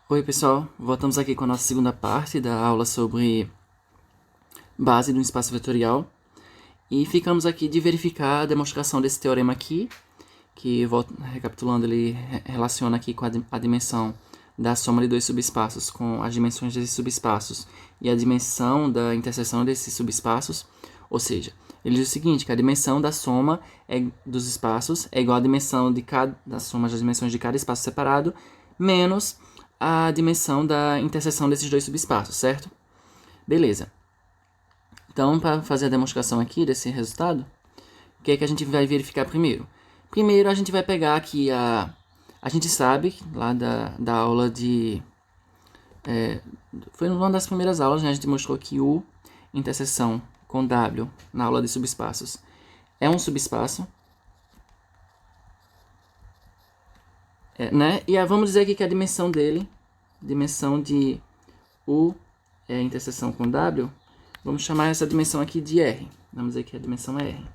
Oi pessoal, voltamos aqui com a nossa segunda parte da aula sobre base do espaço vetorial e ficamos aqui de verificar a demonstração desse teorema aqui, que, recapitulando, ele relaciona aqui com a dimensão da soma de dois subespaços com as dimensões desses subespaços e a dimensão da interseção desses subespaços, ou seja, ele diz o seguinte, que a dimensão da soma dos espaços é igual à dimensão da soma das dimensões de cada espaço separado, menos a dimensão da interseção desses dois subespaços, certo? Beleza. Então, para fazer a demonstração aqui desse resultado, o que é que a gente vai verificar primeiro? Primeiro, a gente vai pegar aqui a gente sabe, lá da aula de... foi uma das primeiras aulas, né? A gente mostrou que U interseção com W na aula de subespaços é um subespaço. Né? E vamos dizer aqui que a dimensão dele, dimensão de U interseção com W, vamos chamar essa dimensão aqui de R. Vamos dizer que a dimensão é R.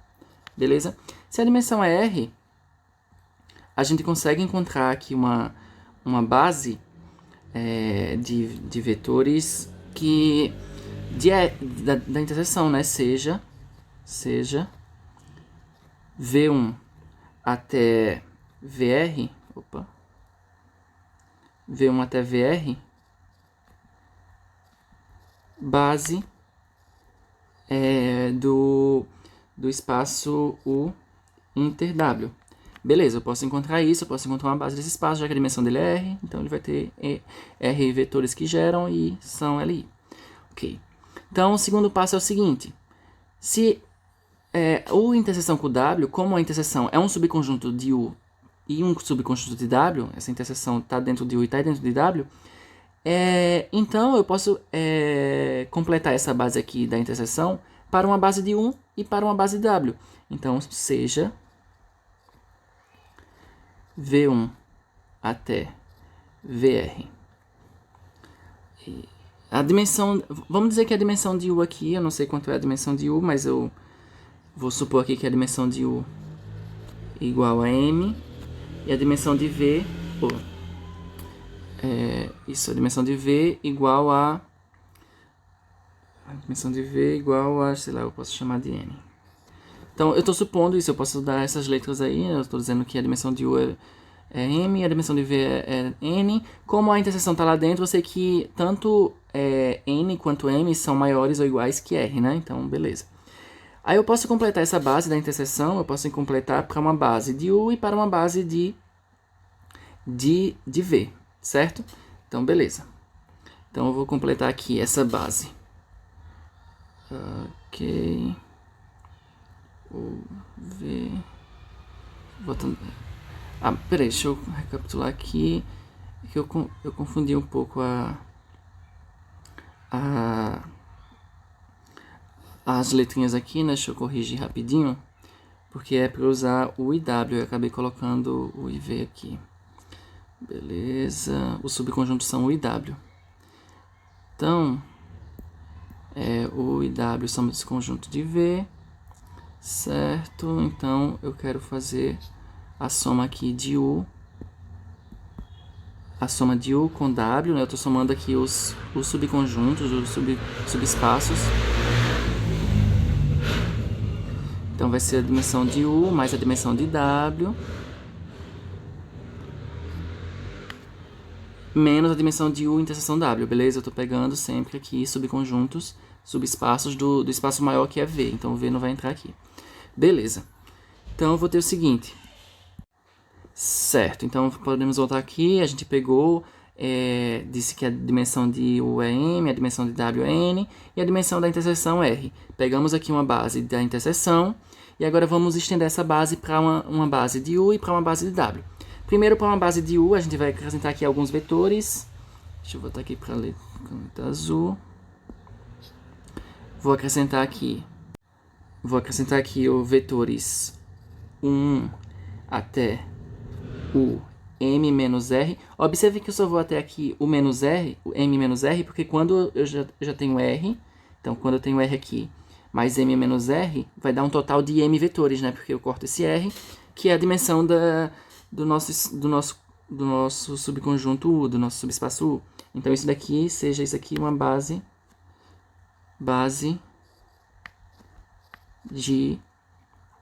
Beleza? Se a dimensão é R, a gente consegue encontrar aqui uma base de vetores que da interseção, né? Seja V1 até VR, V1 até VR, base do espaço U inter W. Beleza, eu posso encontrar isso, eu posso encontrar uma base desse espaço, já que a dimensão dele é R, então ele vai ter R vetores que geram e são LI. Ok. Então, o segundo passo é o seguinte, se U interseção com W, como a interseção é um subconjunto de U e um subconjunto de W, essa interseção está dentro de U e está dentro de W, então eu posso completar essa base aqui da interseção para uma base de U e para uma base de W. Então, seja V1 até VR. A dimensão, vamos dizer que a dimensão de U aqui, eu não sei quanto é a dimensão de U, mas eu vou supor aqui que a dimensão de U é igual a M, e a dimensão de V, a dimensão de V igual a... A dimensão de V igual a, sei lá, eu posso chamar de N. Então, eu estou supondo isso, eu posso dar essas letras aí, eu estou dizendo que a dimensão de U é M, a dimensão de V é N. Como a interseção está lá dentro, eu sei que tanto N quanto M são maiores ou iguais que R, né? Então, beleza. Aí eu posso completar essa base da interseção, eu posso completar para uma base de U e para uma base de V, certo? Então, beleza. Então, eu vou completar aqui essa base. Ok. O V. Botando... peraí, deixa eu recapitular aqui. Que eu confundi um pouco as letrinhas aqui, né? Deixa eu corrigir rapidinho. Porque é para usar o IW. Eu acabei colocando o IV aqui. Beleza. Os subconjuntos são o IW. Então, o IW são esse conjunto de V. Certo? Então, eu quero fazer a soma aqui de U. A soma de U com W, né? Eu estou somando aqui os subconjuntos, os subespaços. Então, vai ser a dimensão de U mais a dimensão de W. Menos a dimensão de U interseção W, beleza? Eu estou pegando sempre aqui subconjuntos, subespaços do espaço maior que é V. Então, o V não vai entrar aqui. Beleza. Então, eu vou ter o seguinte. Certo, então podemos voltar aqui, a gente pegou, disse que a dimensão de U é M, a dimensão de W é N, e a dimensão da interseção é R. Pegamos aqui uma base da interseção, e agora vamos estender essa base para uma base de U e para uma base de W. Primeiro, para uma base de U, a gente vai acrescentar aqui alguns vetores. Deixa eu voltar aqui para a letra azul. Vou acrescentar aqui os vetores 1 até o M menos R. Observe que eu só vou até aqui o menos R, o M menos R, porque quando eu já tenho R, então quando eu tenho R aqui mais M menos R, vai dar um total de M vetores, né? Porque eu corto esse R, que é a dimensão do nosso do nosso subconjunto U, do nosso subespaço U. Então, isso daqui seja isso aqui uma base de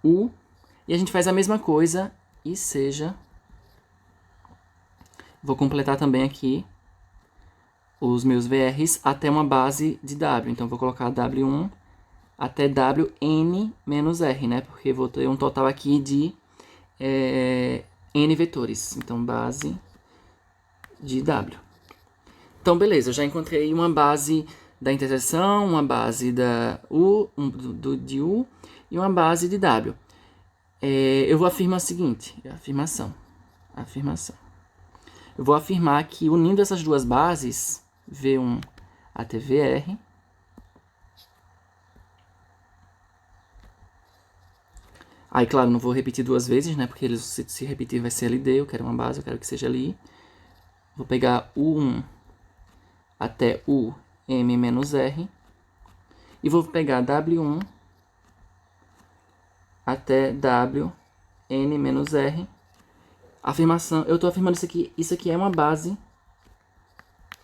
U. E a gente faz a mesma coisa e seja... Vou completar também aqui os meus VRs até uma base de W. Então, vou colocar W1 até Wn menos R, né? Porque vou ter um total aqui de N vetores. Então, base de W. Então, beleza. Eu já encontrei uma base da interseção, uma base da U, de U e uma base de W. Eu vou afirmar o seguinte. Afirmação. Eu vou afirmar que unindo essas duas bases, V1 até VR, aí, claro, não vou repetir duas vezes, né? Porque eles, se repetir vai ser LD, eu quero uma base, eu quero que seja ali. Vou pegar U1 até U M menos R. E vou pegar W1 até W N menos R. Afirmação, eu estou afirmando isso aqui é uma base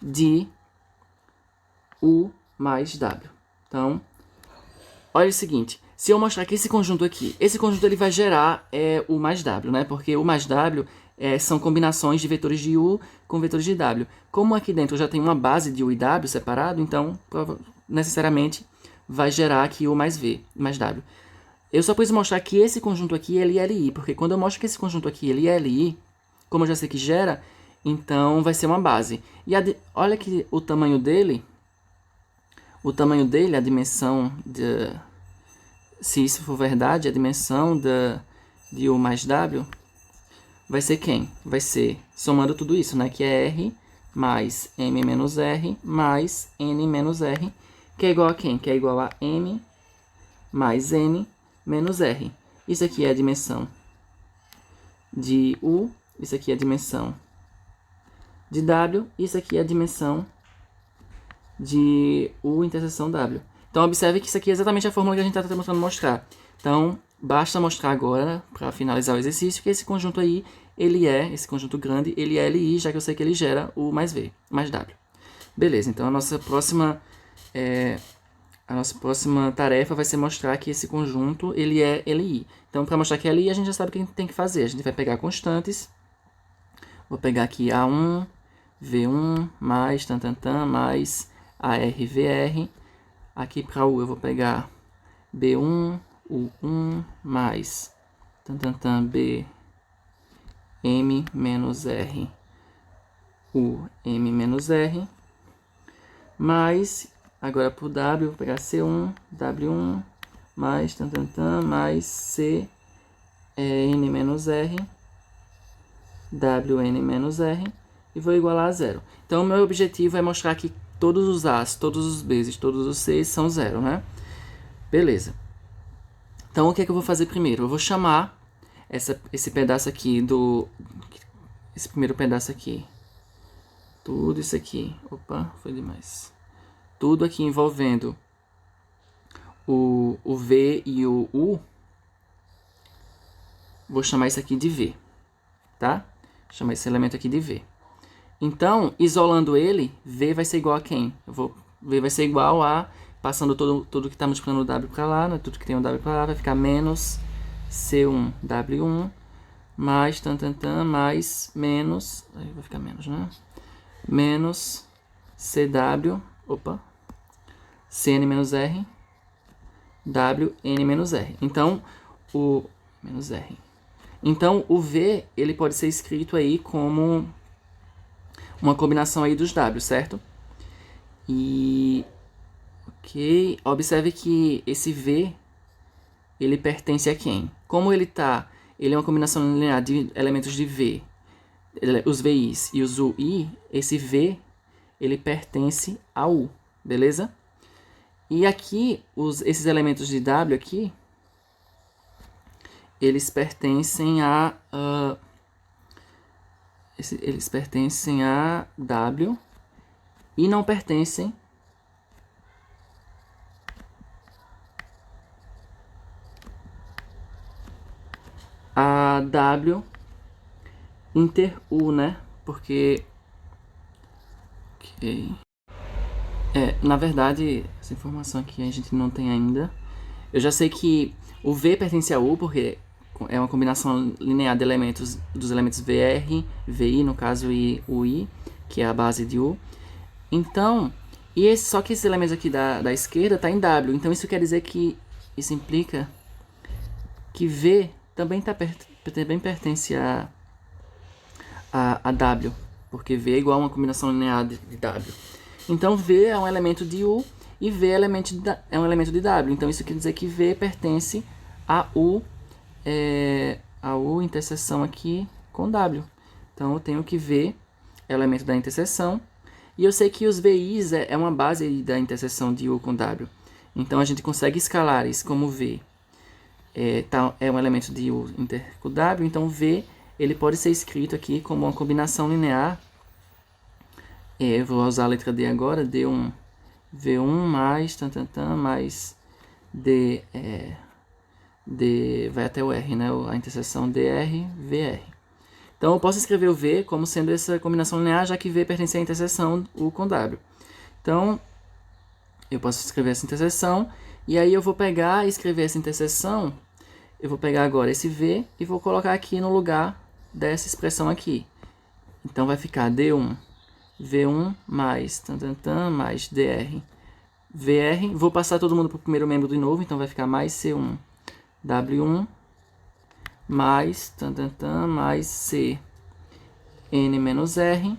de U mais W. Então, olha o seguinte, se eu mostrar que esse conjunto ele vai gerar U mais W, né? Porque U mais W são combinações de vetores de U com vetores de W. Como aqui dentro eu já tem uma base de U e W separado, então necessariamente vai gerar aqui U mais V, mais W. Eu só preciso mostrar que esse conjunto aqui ele é LI, porque quando eu mostro que esse conjunto aqui ele é LI, como eu já sei que gera, então vai ser uma base. E olha que o tamanho dele, a dimensão de... Se isso for verdade, a dimensão de U mais W vai ser quem? Vai ser, somando tudo isso, né? Que é R mais M menos R mais N menos R, que é igual a quem? Que é igual a M mais N menos R. Isso aqui é a dimensão de U, isso aqui é a dimensão de W, isso aqui é a dimensão de U interseção W. Então, observe que isso aqui é exatamente a fórmula que a gente está tentando mostrar. Então, basta mostrar agora, para finalizar o exercício, que esse conjunto aí, esse conjunto grande, ele é LI, já que eu sei que ele gera U mais V, mais W. Beleza, então a nossa próxima tarefa vai ser mostrar que esse conjunto, ele é LI. Então, para mostrar que é LI, a gente já sabe o que a gente tem que fazer. A gente vai pegar constantes. Vou pegar aqui A1, V1, mais, mais ARVR. Aqui para U eu vou pegar B1, U1, mais, B, M menos R, U, M menos R. Mais, agora para o W, vou pegar C1, W1, mais, mais C, N menos R, WN menos R, e vou igualar a zero. Então, o meu objetivo é mostrar que todos os A's, todos os B's, todos os C's são zero, né? Beleza. Então, o que é que eu vou fazer primeiro? Eu vou chamar esse pedaço aqui esse primeiro pedaço aqui. Tudo isso aqui. Opa, foi demais. Tudo aqui envolvendo o V e o U. Vou chamar isso aqui de V, tá? Vou chamar esse elemento aqui de V. Então, isolando ele, V vai ser igual a quem? V vai ser igual a, passando tudo que está multiplicando o W para lá, né? Tudo que tem o W para lá, vai ficar menos C1, W1, mais mais menos, aí vai ficar menos, né? Menos CW, CN menos R, WN menos R. Então, menos R. Então, o V, ele pode ser escrito aí como uma combinação aí dos W, certo? E, ok, observe que esse V, ele pertence a quem? Como ele é uma combinação linear de elementos de V, os VIs e os UI, esse V, ele pertence a U, beleza? E aqui, esses elementos de W aqui, eles pertencem a W e não pertencem a W inter U, né? Porque... Ok. Na verdade, essa informação aqui a gente não tem ainda. Eu já sei que o V pertence a U, porque é uma combinação linear de elementos, dos elementos VR, VI, no caso, e UI, que é a base de U. Então, só que esses elementos aqui da esquerda está em W. Então isso quer dizer que isso implica que V também pertence a W, porque V é igual a uma combinação linear de W. Então V é um elemento de U e V é um elemento de W. Então isso quer dizer que V pertence a U interseção aqui com W. Então eu tenho que V é o elemento da interseção. E eu sei que os VIs é uma base da interseção de U com W. Então a gente consegue escalar isso como V é um elemento de U inter com W. Então V ele pode ser escrito aqui como uma combinação linear. Eu vou usar a letra D agora. D1, V1 mais mais D, D vai até o R, né? A interseção DR, VR. Então eu posso escrever o V como sendo essa combinação linear, já que V pertence à interseção U com W. Então eu posso escrever essa interseção, e aí eu vou pegar e escrever essa interseção. Eu vou pegar agora esse V e vou colocar aqui no lugar dessa expressão aqui. Então vai ficar D1, V1 mais mais DR, VR. Vou passar todo mundo para o primeiro membro de novo, então vai ficar mais C1, W1 mais mais C N menos R,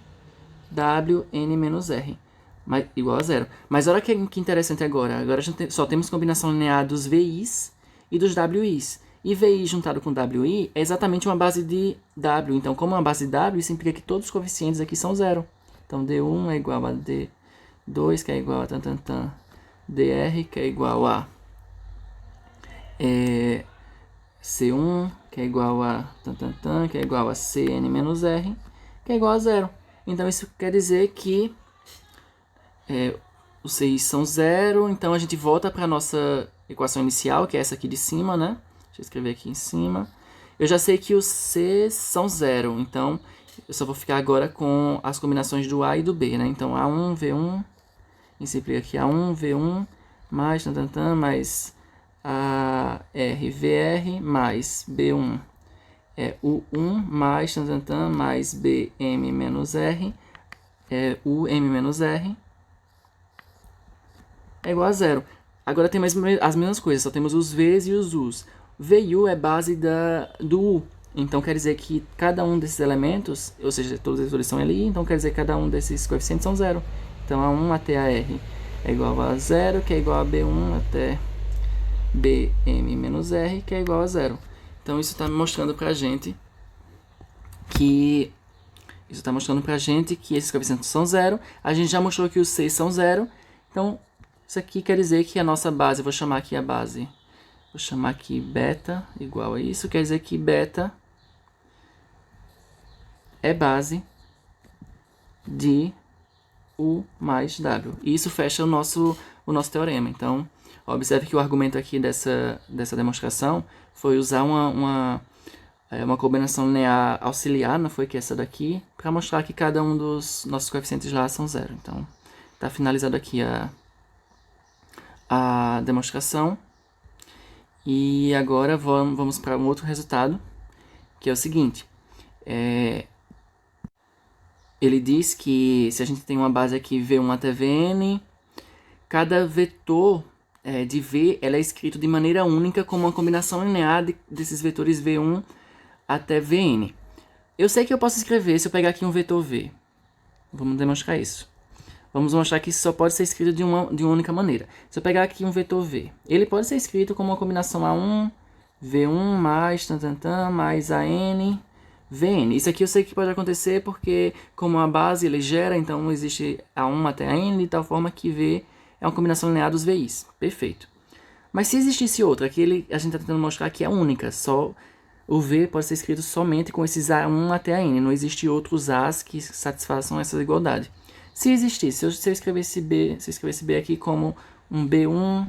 W N menos R, igual a zero. Mas olha que interessante agora. Agora a gente só temos combinação linear dos VIs e dos WIs. E VI juntado com WI é exatamente uma base de W. Então, como é uma base de W, isso implica que todos os coeficientes aqui são zero. Então, D1 é igual a D2, que é igual a DR, que é igual a C1, que é igual a que é igual a Cn menos R, que é igual a zero. Então, isso quer dizer que os CIs são zero. Então, a gente volta para a nossa equação inicial, que é essa aqui de cima, né? Deixa eu escrever aqui em cima. Eu já sei que os Cs são zero, então eu só vou ficar agora com as combinações do A e do B, né? Então, A1, V1, isso implica aqui A1, V1, mais mais a RVR, mais B1 é U1, mais mais BM menos R, UM menos R, é igual a zero. Agora tem as mesmas coisas, só temos os Vs e os Us. V e U é base do U. Então quer dizer que cada um desses elementos, ou seja, todos eles são ali, então quer dizer que cada um desses coeficientes são zero. Então A1 até a R é igual a zero, que é igual a B1 até BM menos R, que é igual a zero. Então isso está mostrando pra gente que esses coeficientes são zero. A gente já mostrou que os 6 são zero. Então isso aqui quer dizer que a nossa base, eu vou chamar aqui a base, vou chamar aqui beta igual a isso, quer dizer que beta é base de U mais W. E isso fecha o nosso teorema. Então, observe que o argumento aqui dessa demonstração foi usar uma combinação linear auxiliar, não foi que essa daqui, para mostrar que cada um dos nossos coeficientes lá são zero. Então, está finalizado aqui a demonstração. E agora vamos para um outro resultado, que é o seguinte. Ele diz que se a gente tem uma base aqui V1 até Vn, cada vetor de V ela é escrito de maneira única como uma combinação linear desses vetores V1 até Vn. Eu sei que eu posso escrever, se eu pegar aqui um vetor V, vamos demonstrar isso. Vamos mostrar que isso só pode ser escrito de uma única maneira. Se eu pegar aqui um vetor V, ele pode ser escrito como uma combinação A1, V1 mais mais AN, Vn. Isso aqui eu sei que pode acontecer porque, como a base ele gera, então existe A1 até AN, de tal forma que V é uma combinação linear dos VIs. Perfeito. Mas se existisse outra, aqui a gente está tentando mostrar que é única, só o V pode ser escrito somente com esses A1 até AN, não existe outros As que satisfaçam essa igualdade. Se existisse, se eu escrevesse B aqui como um B1,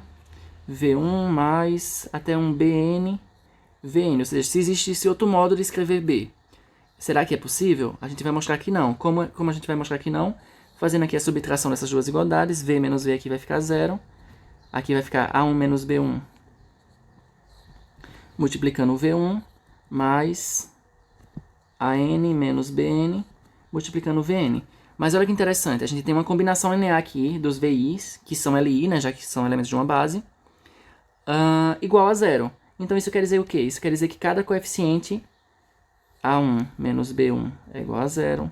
V1 mais até um BN, Vn, ou seja, se existisse outro modo de escrever B, Será que é possível? A gente vai mostrar que não. Como a gente vai mostrar que não? Fazendo aqui a subtração dessas duas igualdades, V menos V aqui vai ficar 0. Aqui vai ficar A1 menos B1 multiplicando o V1 mais AN menos BN multiplicando o VN. Mas olha que interessante, a gente tem uma combinação linear aqui dos VIs, que são LI, né, já que são elementos de uma base, igual a 0. Então isso quer dizer o quê? Isso quer dizer que cada coeficiente A1 menos B1 é igual a 0,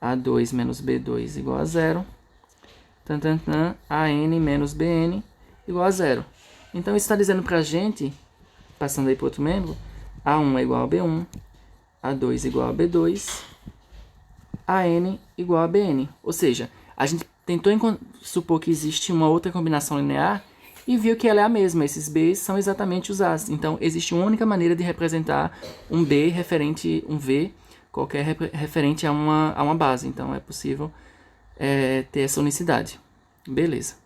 A2 menos B2 igual a 0, AN menos BN igual a 0. Então isso está dizendo para a gente, passando aí para outro membro, A1 é igual a B1, A2 igual a B2, AN igual a BN. Ou seja, a gente tentou supor que existe uma outra combinação linear e viu que ela é a mesma. Esses B's são exatamente os A's. Então, existe uma única maneira de representar um B referente, um V, qualquer referente a uma base. Então, é possível ter essa unicidade. Beleza.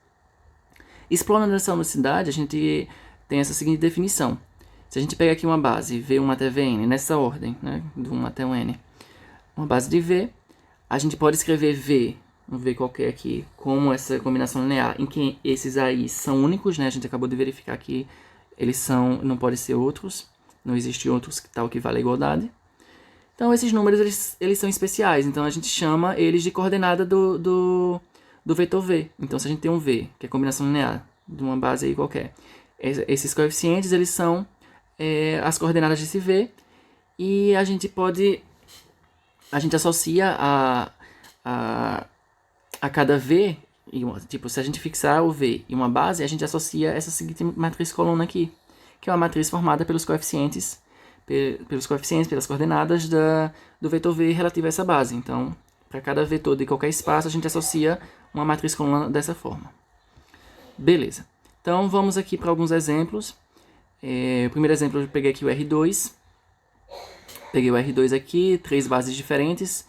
Explorando essa unicidade, a gente tem essa seguinte definição. Se a gente pega aqui uma base, V1 até Vn, nessa ordem, né, do 1 até o N, uma base de V, a gente pode escrever V, um V qualquer aqui, como essa combinação linear, em que esses aí são únicos, né? A gente acabou de verificar que eles são, não podem ser outros, não existem outros tal que vale a igualdade. Então, esses números, eles são especiais, então a gente chama eles de coordenada do vetor V. Então, se a gente tem um V, que é combinação linear, de uma base aí qualquer, esses coeficientes, eles são as coordenadas desse V, e a gente associa a cada V, tipo, se a gente fixar o V em uma base, a gente associa essa seguinte matriz coluna aqui, que é uma matriz formada pelos coeficientes, pelas coordenadas do vetor V relativo a essa base. Então, para cada vetor de qualquer espaço, a gente associa uma matriz coluna dessa forma. Beleza. Então, vamos aqui para alguns exemplos. O primeiro exemplo, eu peguei aqui o R2. Peguei o R2 aqui, 3 bases diferentes.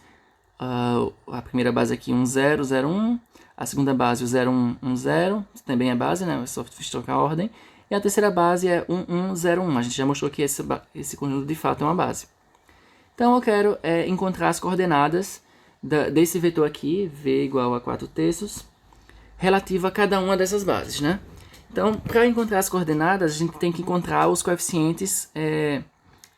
A primeira base aqui 1, 0, 0, 1. A segunda base o 0, 1, 1, 0. Também é base, né? Eu só fiz trocar a ordem. E a terceira base é 1, 1, 0, 1. A gente já mostrou que esse conjunto de fato é uma base. Então eu quero encontrar as coordenadas desse vetor aqui, V igual a 4/3, relativo a cada uma dessas bases, né? Então, para encontrar as coordenadas, a gente tem que encontrar os coeficientes...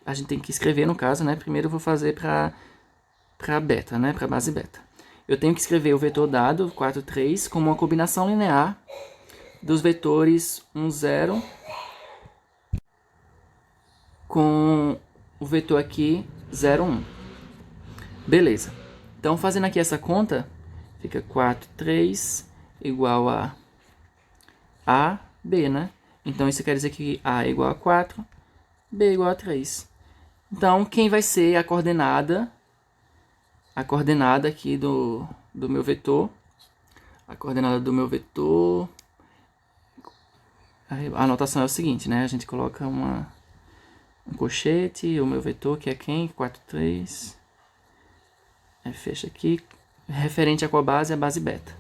a gente tem que escrever, no caso, né? Primeiro eu vou fazer para beta, né? Para base beta. Eu tenho que escrever o vetor dado, 4, 3, como uma combinação linear dos vetores 1, 0 com o vetor aqui 0, 1. Beleza. Então, fazendo aqui essa conta, fica 4, 3 igual a B, né? Então, isso quer dizer que A é igual a 4, B é igual a 3. Então, quem vai ser a coordenada aqui do meu vetor? A coordenada do meu vetor... A anotação é o seguinte, né? A gente coloca um colchete, o meu vetor, que é quem? 4, 3. Fecha aqui. Referente a qual base? A base beta.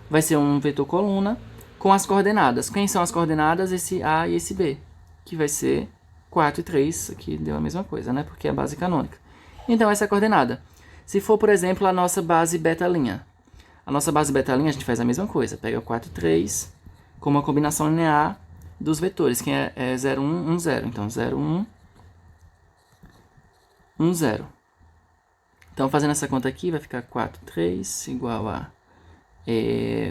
Vai ser um vetor coluna com as coordenadas. Quem são as coordenadas? Esse A e esse B, que vai ser 4 e 3, aqui deu a mesma coisa, né? Porque é a base canônica. Então, essa é a coordenada. Se for, por exemplo, a nossa base beta', a nossa base beta', a gente faz a mesma coisa. Pega 4 e 3 como uma combinação linear dos vetores, que é 0, 1, 1, 0. Então, 0, 1, 1, 0. Então, fazendo essa conta aqui, vai ficar 4, 3 igual a...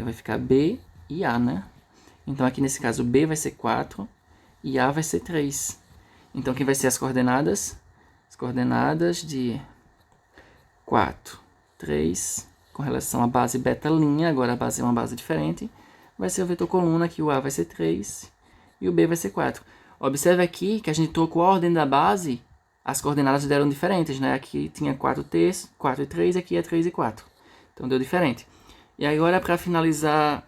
vai ficar B e A, né? Então, aqui nesse caso, B vai ser 4 e A vai ser 3. Então, quem vai ser as coordenadas? As coordenadas de 4, 3, com relação à base beta', agora a base é uma base diferente, vai ser o vetor coluna, que o A vai ser 3 e o B vai ser 4. Observe aqui que a gente trocou a ordem da base, as coordenadas deram diferentes, né? Aqui tinha 4 e 3, aqui é 3 e 4. Então, deu diferente. E agora, para finalizar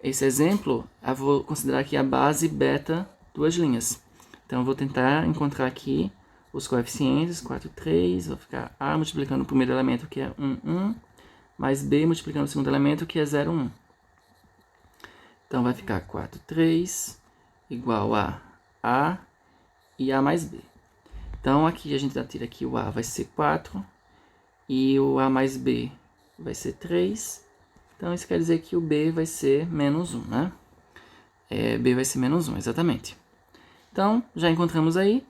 esse exemplo, eu vou considerar aqui a base beta duas linhas. Então, eu vou tentar encontrar aqui os coeficientes, 4, 3, vou ficar A multiplicando o primeiro elemento, que é 1, 1, mais B multiplicando o segundo elemento, que é 0, 1. Então, vai ficar 4, 3, igual a e A mais B. Então, aqui a gente já tira aqui o A vai ser 4 e o A mais B vai ser 3. Então, isso quer dizer que o B vai ser menos 1, né? B vai ser menos 1, exatamente. Então, já encontramos aí.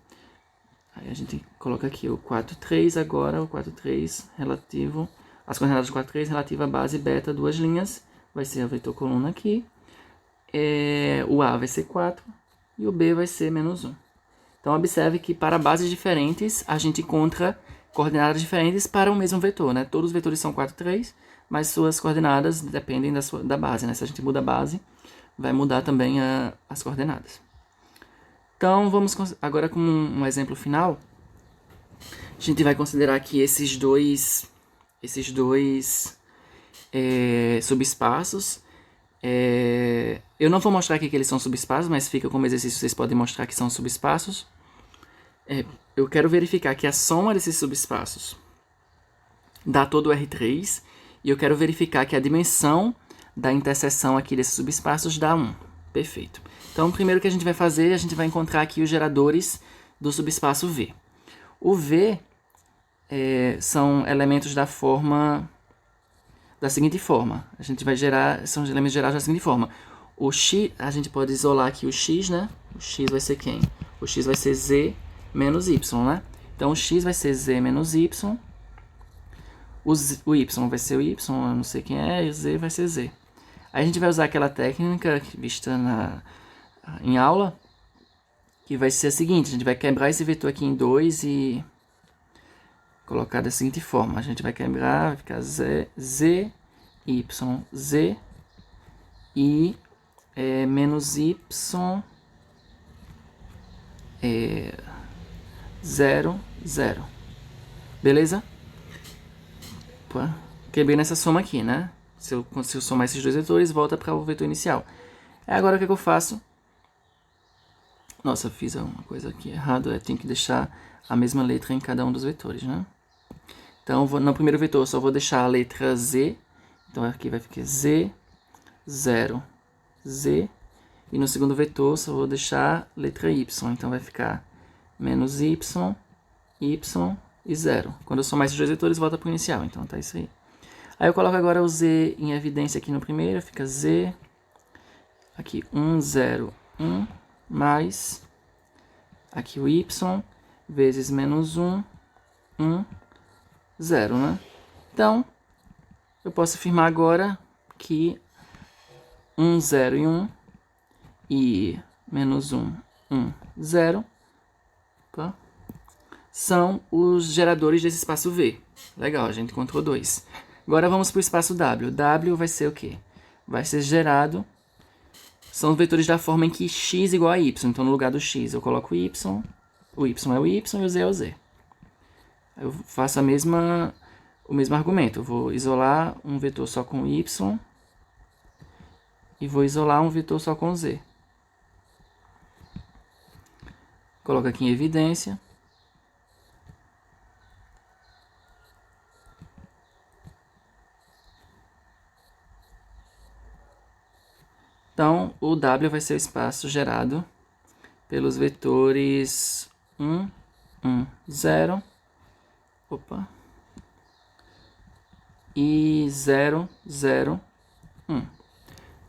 Aí a gente coloca aqui o 4, 3 agora, o 4, 3 relativo... As coordenadas do 4, 3 relativa à base beta, duas linhas. Vai ser a vetor coluna aqui. O A vai ser 4 e o B vai ser menos 1. Então, observe que para bases diferentes, a gente encontra coordenadas diferentes para o mesmo vetor, né? Todos os vetores são 4, 3, mas suas coordenadas dependem da base, né? Se a gente muda a base, vai mudar também as coordenadas. Então, vamos agora com um exemplo final. A gente vai considerar que esses dois subespaços. Eu não vou mostrar aqui que eles são subespaços, mas fica como exercício, vocês podem mostrar que são subespaços. Eu quero verificar que a soma desses subespaços dá todo o R3, e eu quero verificar que a dimensão da interseção aqui desses subespaços dá 1. Perfeito. Então, o primeiro que a gente vai fazer, a gente vai encontrar aqui os geradores do subespaço V. O V são elementos da seguinte forma. A gente vai gerar, são elementos gerados da seguinte forma. O X, a gente pode isolar aqui o X, né? O X vai ser quem? O X vai ser Z menos Y, né? Então, o X vai ser Z menos Y. O Y vai ser o Y, eu não sei quem é, e o Z vai ser Z. Aí a gente vai usar aquela técnica vista em aula, que vai ser a seguinte. A gente vai quebrar esse vetor aqui em 2 e colocar da seguinte forma. A gente vai quebrar, vai ficar Z, Y, Z e menos Y, 0, 0. Beleza? Quebrei nessa soma aqui, né? Se eu somar esses dois vetores, volta para o vetor inicial. Agora o que eu faço? Nossa, eu fiz uma coisa aqui errada. Eu tenho que deixar a mesma letra em cada um dos vetores, né? Então, no primeiro vetor, eu só vou deixar a letra Z. Então, aqui vai ficar Z, 0, Z. E no segundo vetor, só vou deixar a letra Y. Então, vai ficar menos Y, Y e 0. Quando eu somar esses dois vetores, volta para o inicial. Então, tá isso aí. Aí, eu coloco agora o Z em evidência aqui no primeiro. Fica Z, aqui 1, 0, 1, mais aqui o Y, vezes menos 1, 1, 0, né? Então, eu posso afirmar agora que 1, 0 e 1 e menos 1, 1, 0 são os geradores desse espaço V. Legal, a gente encontrou dois. Agora vamos para o espaço W. W vai ser o quê? Vai ser gerado... São os vetores da forma em que x igual a y. Então, no lugar do x, eu coloco y. O y é o y e o z é o z. Eu faço o mesmo argumento. Eu vou isolar um vetor só com y e vou isolar um vetor só com z. Coloco aqui em evidência. Então, o W vai ser o espaço gerado pelos vetores 1, 1, 0, e 0, 0, 1.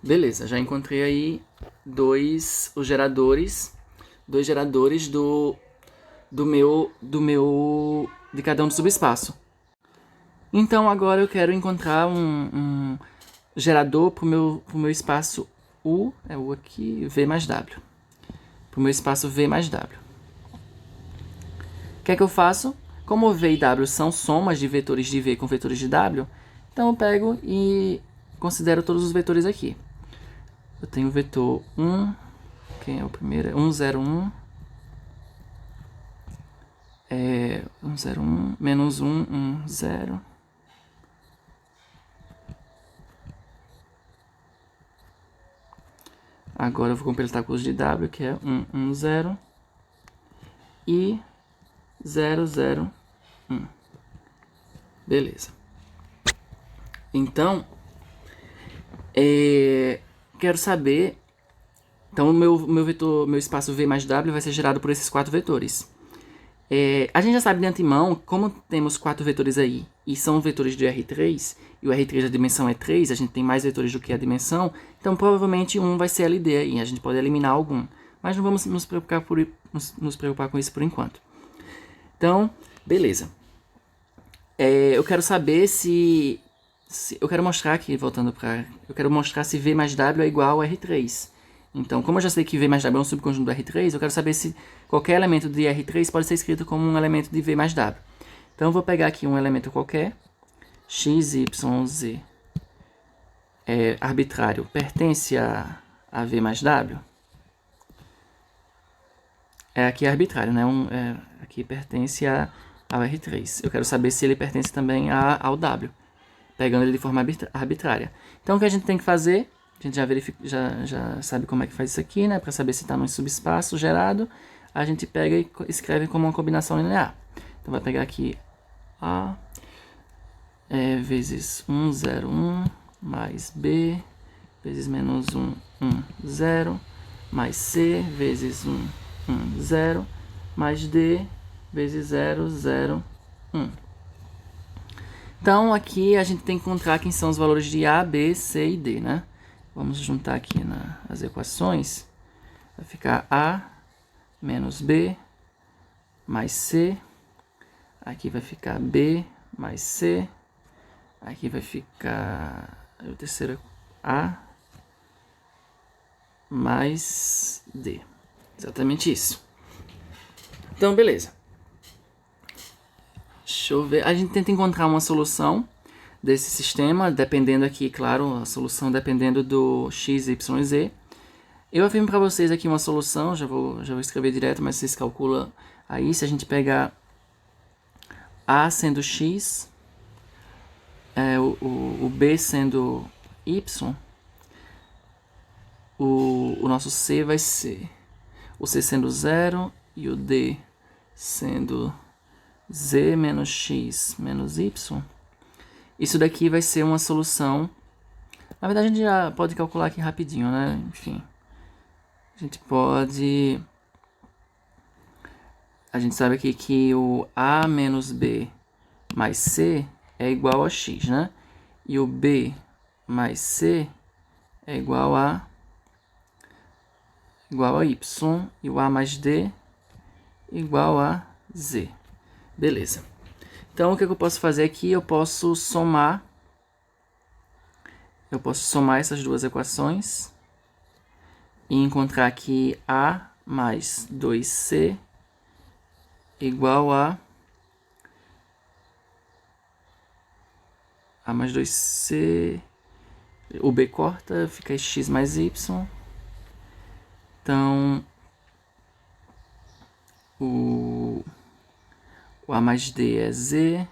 Beleza, já encontrei aí dois geradores de cada um do subespaço. Então, agora eu quero encontrar um gerador para o meu espaço U, é U aqui, V mais W. Para o meu espaço V mais W. O que é que eu faço? Como V e W são somas de vetores de V com vetores de W, então eu pego e considero todos os vetores aqui. Eu tenho o vetor 1, quem é o primeiro? 1, 0, 1. 1, 0, 1, menos 1, 1, 0. Agora eu vou completar com os de W, que é 1, 1, 0 e 0, 0, 1. Beleza. Então, quero saber... Então, o meu espaço V mais W vai ser gerado por esses quatro vetores. A gente já sabe de antemão, como temos 4 vetores aí, e são vetores de R3, e o R3 a dimensão é 3, a gente tem mais vetores do que a dimensão, então provavelmente um vai ser LD aí, a gente pode eliminar algum. Mas não vamos nos preocupar com isso por enquanto. Então, beleza. Eu quero saber se eu quero mostrar aqui, voltando para... Eu quero mostrar se V mais W é igual a R3. Então, como eu já sei que V mais W é um subconjunto do R3, eu quero saber se qualquer elemento de R3 pode ser escrito como um elemento de V mais W. Então, eu vou pegar aqui um elemento qualquer, x, y, z, arbitrário, pertence a V mais W. Aqui é arbitrário, né? Aqui pertence ao R3. Eu quero saber se ele pertence também ao W, pegando ele de forma arbitrária. Então, o que a gente tem que fazer... A gente já sabe como é que faz isso aqui, né? Para saber se está num subespaço gerado, a gente pega e escreve como uma combinação linear. Então, vai pegar aqui A vezes 1, 0, 1, mais B vezes menos 1, 1, 0, mais C vezes 1, 1, 0, mais D vezes 0, 0, 1. Então, aqui a gente tem que encontrar quem são os valores de A, B, C e D, né? Vamos juntar aqui as equações. Vai ficar A menos B mais C. Aqui vai ficar B mais C. Aqui vai ficar o terceiro A mais D. Exatamente isso. Então, beleza. Deixa eu ver. A gente tenta encontrar uma solução desse sistema, dependendo aqui, claro, a solução dependendo do x, y e z. Eu afirmo para vocês aqui uma solução, já vou escrever direto, mas vocês calculam aí. Se a gente pegar A sendo x, o B sendo y, o nosso C vai ser o C sendo 0 e o D sendo z menos x menos y. Isso daqui vai ser uma solução. Na verdade, a gente já pode calcular aqui rapidinho, né? Enfim. A gente sabe aqui que o A menos B mais C é igual a x, né? E o B mais C é igual a y. E o A mais D igual a z. Beleza. Então, o que eu posso fazer aqui? Eu posso somar essas duas equações e encontrar aqui A mais 2C igual a mais 2C. O B corta, fica x mais y. Então, o A mais D é Z.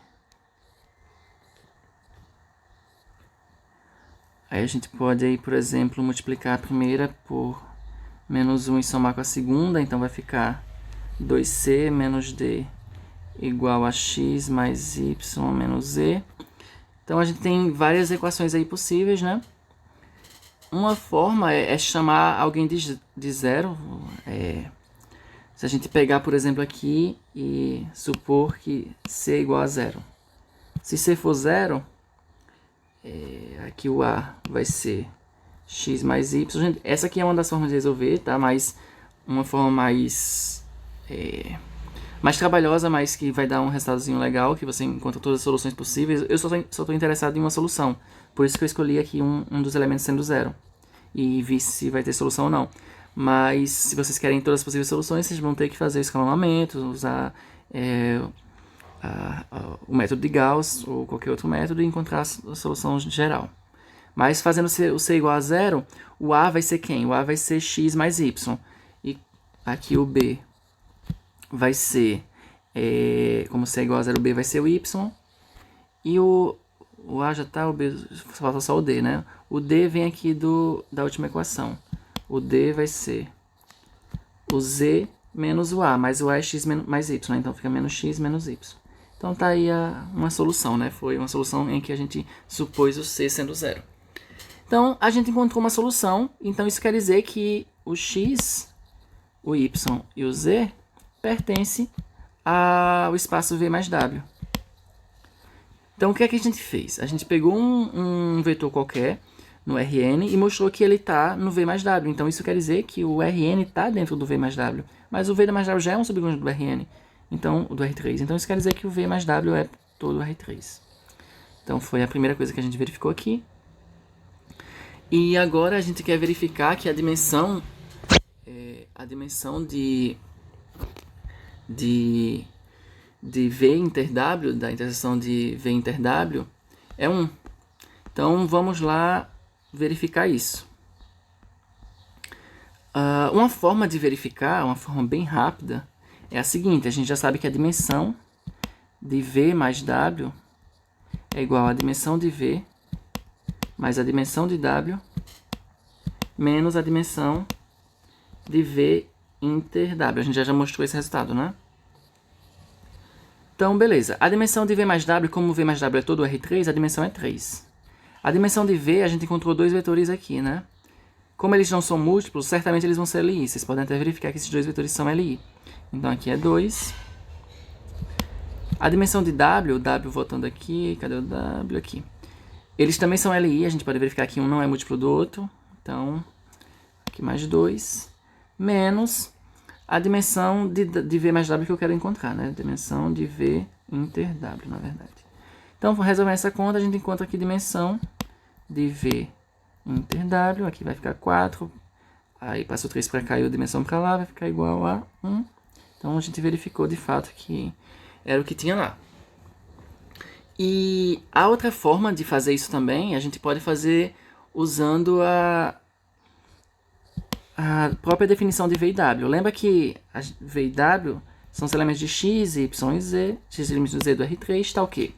Aí a gente pode, aí, por exemplo, multiplicar a primeira por menos 1 e somar com a segunda. Então vai ficar 2C menos D igual a x mais y menos z. Então a gente tem várias equações aí possíveis, né? Uma forma é chamar alguém de zero. Se a gente pegar, por exemplo, aqui e supor que C é igual a zero. Se C for zero, aqui o A vai ser x mais y. Gente, essa aqui é uma das formas de resolver, tá? Mas uma forma mais trabalhosa, mas que vai dar um resultadozinho legal, que você encontra todas as soluções possíveis. Eu só estou interessado em uma solução. Por isso que eu escolhi aqui um dos elementos sendo zero. E vi se vai ter solução ou não. Mas se vocês querem todas as possíveis soluções, vocês vão ter que fazer o escalonamento, usar o método de Gauss ou qualquer outro método e encontrar a solução geral. Mas fazendo o C igual a zero, o A vai ser quem? O A vai ser x mais y. E aqui o B vai ser, como C é igual a zero, o B vai ser o y. E o A já está, o B, falta só o D, né? O D vem aqui da última equação. O D vai ser o Z menos o A, mas o A é x mais y, né? Então fica menos x menos y. Então tá aí uma solução, né? Foi uma solução em que a gente supôs o C sendo zero. Então a gente encontrou uma solução, então isso quer dizer que o x, o y e o z pertencem o espaço V mais W. Então, o que é que a gente fez? A gente pegou um vetor qualquer no Rn e mostrou que ele está no V mais W. Então, isso quer dizer que o Rn está dentro do V mais W. Mas o V mais W já é um subconjunto do Rn, então, do R3. Então, isso quer dizer que o V mais W é todo o R3. Então, foi a primeira coisa que a gente verificou aqui. E agora a gente quer verificar que a dimensão de V inter W, da interseção de V inter W, é 1. Então, vamos lá verificar isso. Uma forma de verificar, uma forma bem rápida, é a seguinte. A gente já sabe que a dimensão de V mais W é igual à dimensão de V mais a dimensão de W menos a dimensão de V inter W. A gente já mostrou esse resultado, né? Então, beleza. A dimensão de V mais W, como V mais W é todo R3, a dimensão é 3. A dimensão de V, a gente encontrou dois vetores aqui, né? Como eles não são múltiplos, certamente eles vão ser LI. Vocês podem até verificar que esses dois vetores são LI. Então, aqui é 2. A dimensão de W, o W voltando aqui, cadê o W? Aqui. Eles também são LI, a gente pode verificar que um não é múltiplo do outro. Então, aqui mais 2. Menos a dimensão de V mais W que eu quero encontrar, né? Dimensão de V inter W, na verdade. Então, resolvendo essa conta, a gente encontra aqui dimensão de V inter W. Aqui vai ficar 4. Aí passa o 3 para cá e a dimensão para lá, vai ficar igual a 1. Então, a gente verificou de fato que era o que tinha lá. E a outra forma de fazer isso também, a gente pode fazer usando a própria definição de V e W. Lembra que V e W são os elementos de x, y e z. X elementos do z do R3 está o quê?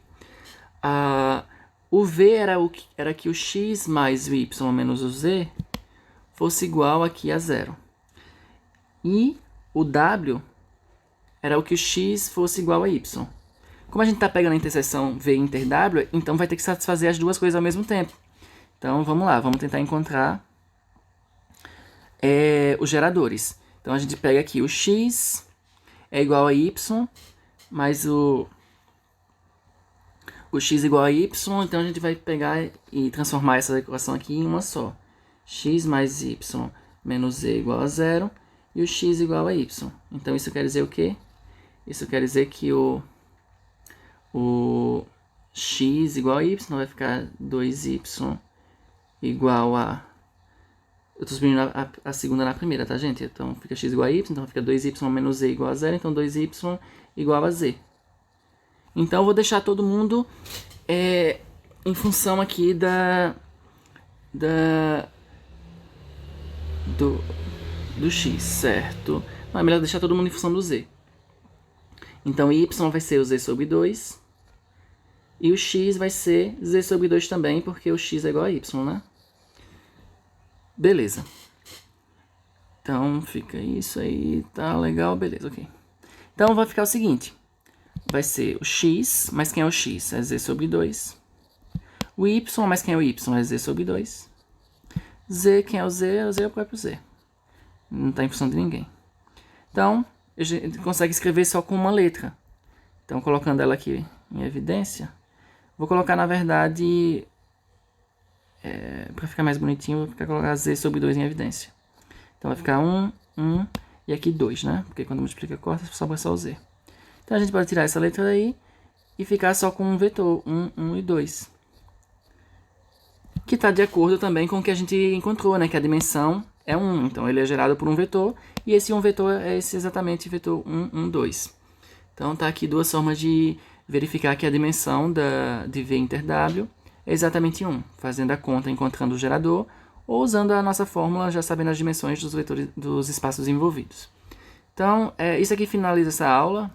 O V era que o x mais o y menos o z fosse igual aqui a 0. E o W era o que o x fosse igual a y. Como a gente está pegando a interseção V inter W, então vai ter que satisfazer as duas coisas ao mesmo tempo. Então, vamos lá, vamos tentar encontrar os geradores. Então, a gente pega aqui o x é igual a y, mais o x igual a y, então a gente vai pegar e transformar essa equação aqui em uma só. X mais y menos z igual a 0 e o x igual a y. Então, isso quer dizer o quê? Isso quer dizer que o x igual a y vai ficar 2y igual a... Eu estou subindo a segunda na primeira, tá, gente? Então, fica x igual a y, então fica 2y menos z igual a 0, então 2y igual a z. Então, eu vou deixar todo mundo em função aqui do x, certo? Não, é melhor deixar todo mundo em função do z. Então, y vai ser o z sobre 2. E o x vai ser z sobre 2 também, porque o x é igual a y, né? Beleza. Então, fica isso aí, tá legal, beleza, ok. Então, vai ficar o seguinte. Vai ser o x, mas quem é o x? É z sobre 2. O y, mas quem é o y? É z sobre 2. Z, quem é o z? O z é o próprio z. Não está em função de ninguém. Então, a gente consegue escrever só com uma letra. Então, colocando ela aqui em evidência, vou colocar, na verdade, para ficar mais bonitinho, vou colocar z sobre 2 em evidência. Então, vai ficar 1, 1 e aqui 2, né? Porque quando multiplica corta, sobra só o z. Então, a gente pode tirar essa letra aí e ficar só com um vetor, 1, 1 e 2. Que está de acordo também com o que a gente encontrou, né? Que a dimensão é 1. Então, ele é gerado por um vetor. E esse um vetor é exatamente vetor 1, 1, 2. Então, tá aqui duas formas de verificar que a dimensão de V inter W é exatamente 1. Fazendo a conta, encontrando o gerador, ou usando a nossa fórmula, já sabendo as dimensões dos vetores, dos espaços envolvidos. Então, isso aqui finaliza essa aula.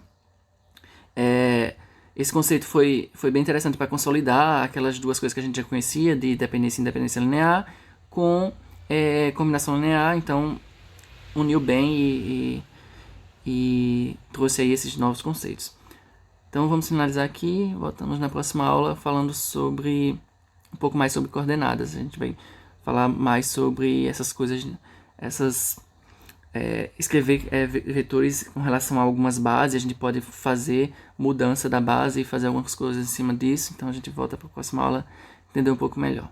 Esse conceito foi bem interessante para consolidar aquelas duas coisas que a gente já conhecia, de dependência e independência linear, com combinação linear. Então, uniu bem e trouxe aí esses novos conceitos. Então, vamos finalizar aqui. Voltamos na próxima aula falando um pouco mais sobre coordenadas. A gente vai falar mais sobre essas coisas, essas escrever vetores com relação a algumas bases, a gente pode fazer mudança da base e fazer algumas coisas em cima disso, então a gente volta para a próxima aula entender um pouco melhor.